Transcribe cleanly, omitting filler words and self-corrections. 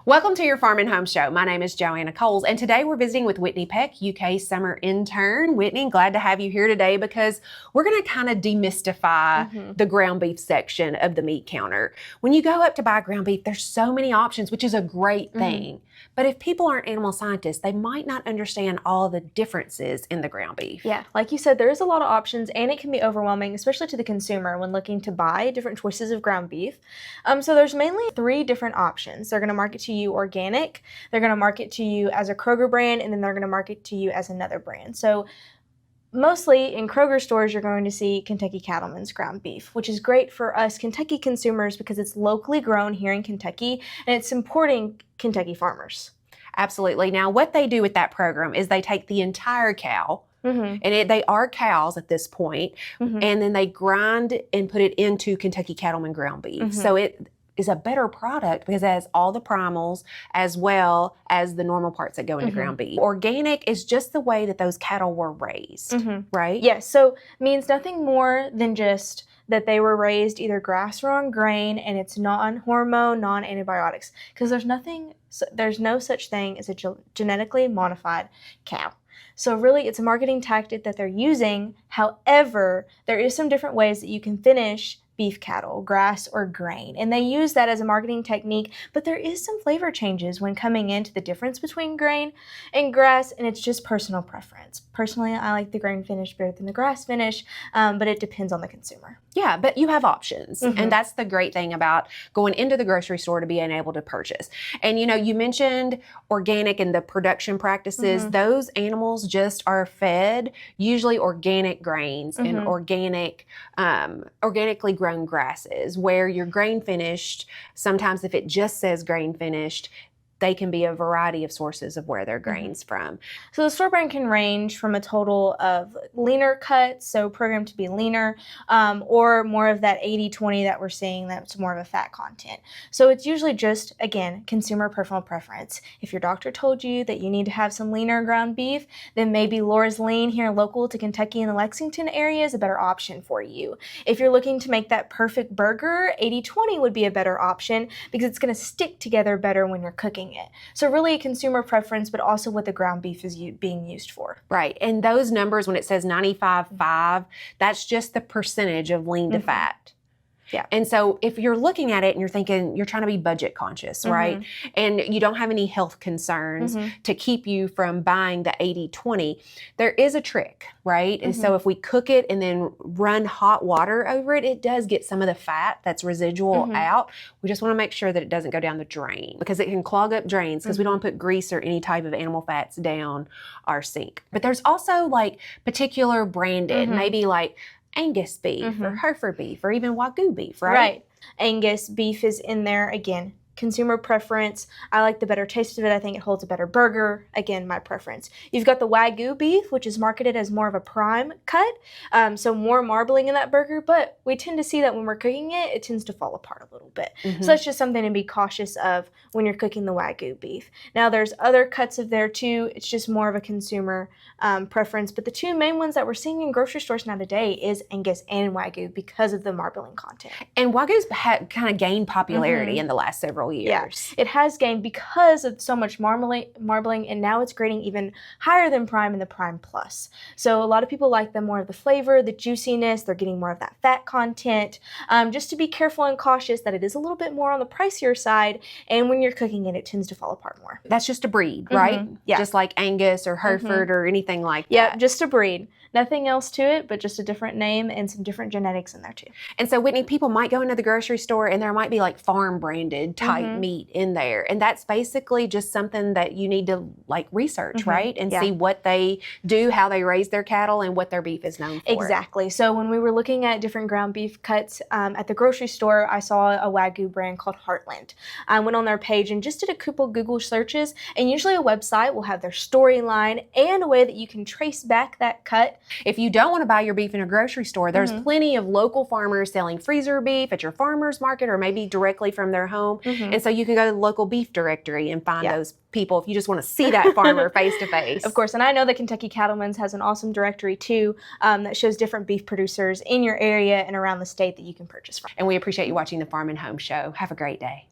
Welcome to your Farm and Home Show. My name is Joanna Coles, and today we're visiting with Whitney Peck, UK summer intern. Whitney, glad to have you here today because we're going to kind of demystify the ground beef section of the meat counter. When you go up to buy ground beef, there's so many options, which is a great thing. But if people aren't animal scientists, they might not understand all the differences in the ground beef. Yeah, like you said, there is a lot of options and it can be overwhelming, especially to the consumer when looking to buy different choices of ground beef. So there's mainly 3 different options. They're going to market to you organic, they're going to market to you as a Kroger brand, and then they're going to market to you as another brand. So mostly in Kroger stores, you're going to see Kentucky Cattlemen's ground beef, which is great for us Kentucky consumers because it's locally grown here in Kentucky and it's supporting Kentucky farmers. Absolutely. Now, what they do with that program is they take the entire cow, and they are cows at this point, and then they grind and put it into Kentucky Cattlemen ground beef. So it is a better product because it has all the primals as well as the normal parts that go into ground beef. Organic is just the way that those cattle were raised, right? Yes, so means nothing more than just that they were raised either grass or on grain, and it's non-hormone, non-antibiotics, because there's no such thing as a genetically modified cow. So really, it's a marketing tactic that they're using. However, there is some different ways that you can finish beef cattle, grass or grain. And they use that as a marketing technique, but there is some flavor changes when coming into the difference between grain and grass, and it's just personal preference. Personally, I like the grain finish better than the grass finish, but it depends on the consumer. Yeah, but you have options. And that's the great thing about going into the grocery store to being able to purchase. And you know, you mentioned organic and the production practices. Those animals just are fed usually organic grains and organically grown grasses, where your grain finished, sometimes if it just says grain finished, they can be a variety of sources of where their grain's from. So the store brand can range from a total of leaner cuts, so programmed to be leaner, or more of that 80-20 that we're seeing that's more of a fat content. So it's usually just, again, consumer personal preference. If your doctor told you that you need to have some leaner ground beef, then maybe Laura's Lean here local to Kentucky in the Lexington area is a better option for you. If you're looking to make that perfect burger, 80-20 would be a better option because it's going to stick together better when you're cooking it. So really a consumer preference, but also what the ground beef is being used for. Right. And those numbers, when it says 95.5, that's just the percentage of lean to fat. Yeah. And so if you're looking at it and you're thinking you're trying to be budget conscious, right? And you don't have any health concerns to keep you from buying the 80-20, there is a trick, right? And so if we cook it and then run hot water over it, it does get some of the fat that's residual out. We just want to make sure that it doesn't go down the drain because it can clog up drains because we don't want to put grease or any type of animal fats down our sink. But there's also like particular branded, maybe like Angus beef or Hereford beef or even Wagyu beef, right? Right. Angus beef is in there. Again, consumer preference. I like the better taste of it. I think it holds a better burger. Again, my preference. You've got the Wagyu beef, which is marketed as more of a prime cut, so more marbling in that burger, but we tend to see that when we're cooking it, it tends to fall apart a little bit. So that's just something to be cautious of when you're cooking the Wagyu beef. Now, there's other cuts of there too. It's just more of a consumer preference, but the 2 main ones that we're seeing in grocery stores now today is Angus and Wagyu because of the marbling content. And Wagyu's kind of gained popularity in the last several years. Yeah, it has gained because of so much marbling, and now it's grading even higher than Prime and the Prime Plus. So a lot of people like more of the flavor, the juiciness, they're getting more of that fat content. Just to be careful and cautious that it is a little bit more on the pricier side, and when you're cooking it, it tends to fall apart more. That's just a breed, right? Yeah. Just like Angus or Hereford or anything like that. Yeah, just a breed. Nothing else to it, but just a different name and some different genetics in there too. And so, Whitney, people might go into the grocery store and there might be like farm branded type meat in there. And that's basically just something that you need to like research, right? And see what they do, how they raise their cattle, and what their beef is known for. Exactly. So when we were looking at different ground beef cuts at the grocery store, I saw a Wagyu brand called Heartland. I went on their page and just did a couple Google searches, and usually a website will have their storyline and a way that you can trace back that cut. If you don't want to buy your beef in a grocery store, there's plenty of local farmers selling freezer beef at your farmer's market or maybe directly from their home. And so you can go to the local beef directory and find those people if you just want to see that farmer face to face. Of course, and I know that Kentucky Cattlemen's has an awesome directory too that shows different beef producers in your area and around the state that you can purchase from. And we appreciate you watching the Farm and Home Show. Have a great day.